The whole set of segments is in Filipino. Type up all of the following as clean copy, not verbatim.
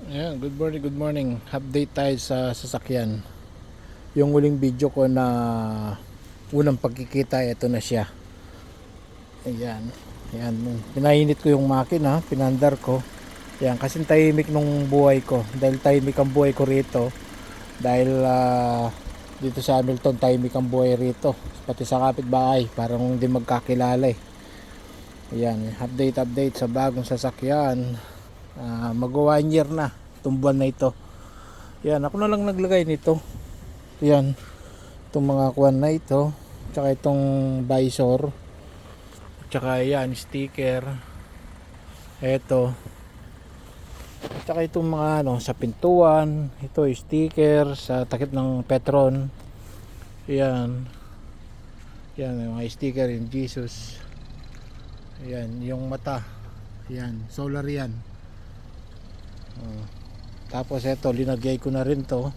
Ayan, good morning. Update tayo sa sasakyan. Yung huling video ko na unang pagkikita, ito na siya. Ayan. Ayan, pinainit ko yung makina, pinandar ko. Ayan, kasi tahimik nung buhay ko. Dahil tahimik ang buhay ko rito. Dahil dito sa Hamilton, tahimik ang buhay rito. Pati sa kapitbahay, parang hindi magkakilala eh. Ayan, update sa bagong sasakyan. Mag 1 year na itong buwan na ito. Yan, ako na lang naglagay nito. Yan, itong mga kuwan na ito, tsaka itong visor, tsaka yan, sticker, eto, tsaka itong mga sa pintuan, ito sticker sa takip ng Petron. Yan, yan yung mga sticker yung Jesus. Yan, yung mata, yan, solar yan. Tapos ito, linagay ko na rin to.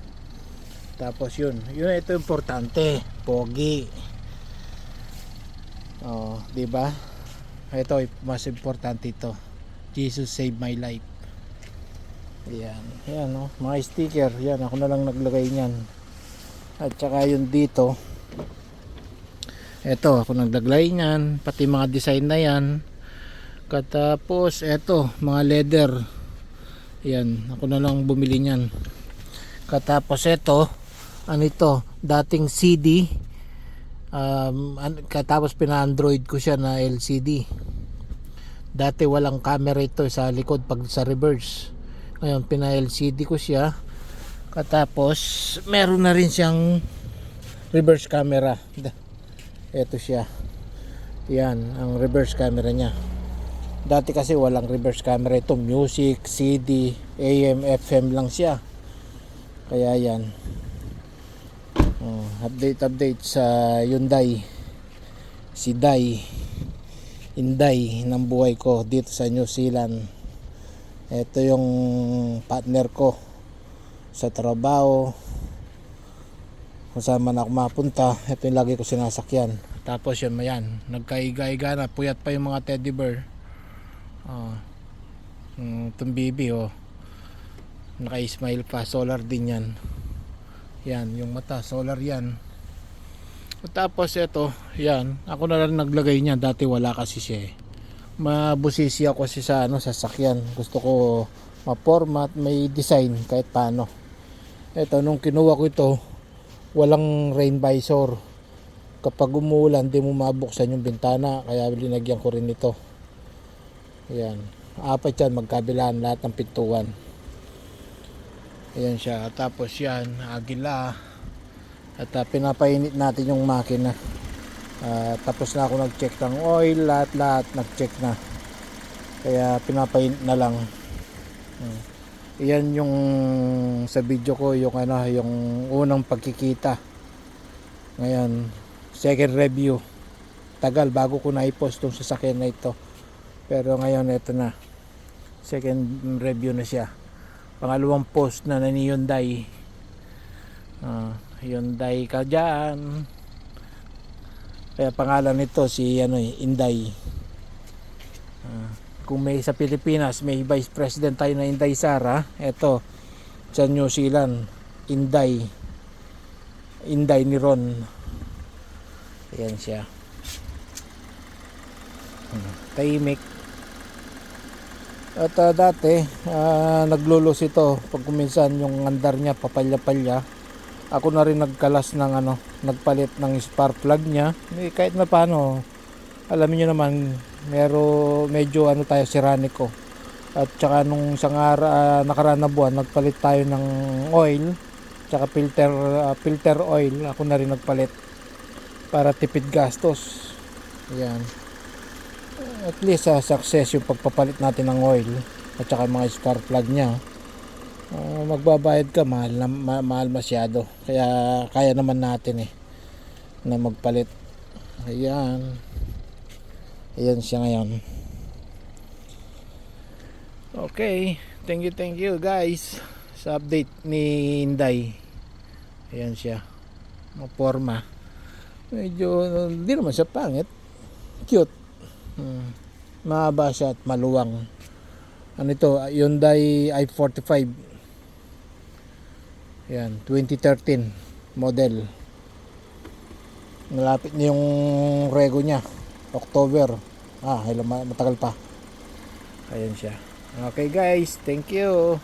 Tapos yun ito importante, pogi. Di ba? Ito mas importante ito. Jesus save my life. Ayan, ayan mga sticker. Yan, ako na lang naglagay niyan. At saka yun dito. Ito, ako naglagay niyan, pati mga design na yan. Katapos ito, mga leather. Yan, ako na lang bumili niyan. Katapos ito, ano ito, dating CD, katapos pina-Android ko siya na LCD. Dati walang camera ito sa likod pag sa reverse. Ngayon pina-LCD ko siya. Katapos meron na rin siyang reverse camera. Ito siya. Yan ang reverse camera niya. Dati kasi walang reverse camera ito, music, CD, AM, FM lang siya. Kaya yan. Update sa Hyundai. Si Inday ng buhay ko dito sa New Zealand. Ito yung partner ko sa trabaho. Kasama na ako mapunta. Ito yung lagi ko sinasakyan. Tapos yun mayan, nagkaiga-iga na, puyat pa yung mga teddy bear. Itong bibi naka-smile pa, solar din yan. Yan, yung mata, solar yan. Tapos ito, yan, ako na lang naglagay niya, dati wala kasi siya eh. Mabusisi ako kasi sa sasakyan. Gusto ko ma-format, may design kahit paano. Ito, nung kinuha ko ito, walang rain visor. Kapag umuulan, di mo mabuksan yung bintana, kaya linagyan ko rin ito. Ayan, apat yan, magkabilaan lahat ng pintuan. Ayan siya. Tapos yan, agila. At pinapainit natin yung makina. Tapos na ako nag-check ng oil, lahat nag-check na. Kaya pinapainit na lang. Ayan yung sa video ko, yung yung unang pagkikita. Ngayon, second review. Tagal bago ko na-i-post tong sasakyan na ito. Pero ngayon ito na, second review na siya. Pangalawang post na ni Hyundai. Hyundai ka dyan. Kaya pangalan nito si Inday. Kung may sa Pilipinas may Vice President tayo na Inday Sara, ito sa New Zealand, Inday ni Ron. Ayan siya. Tahimik. At dati naglulos ito pag kuminsan yung andar niya papalya-palya. Ako na rin nagkalas ng nagpalit ng spark plug niya. Kahit na paano, alam niyo naman, medyo tayo siraniko. At saka nung isang nakaraan na buwan, nagpalit tayo ng oil, tsaka filter oil. Ako na rin nagpalit para tipid gastos. Ayan. At least success yung pagpapalit natin ng oil at saka mga spark plug niya. Magbabayad ka, mahal masyado. Kaya kaya naman natin na magpalit. Ayan siya ngayon. Okay, thank you guys sa update ni Inday. Ayan siya, maporma. Medyo hindi naman siya pangit, cute. Mahaba siya at maluwang. Ano ito, Hyundai i45. Yan, 2013 model. Malapit na yung rego niya, October. Matagal pa. Ayan siya. Okay guys, thank you.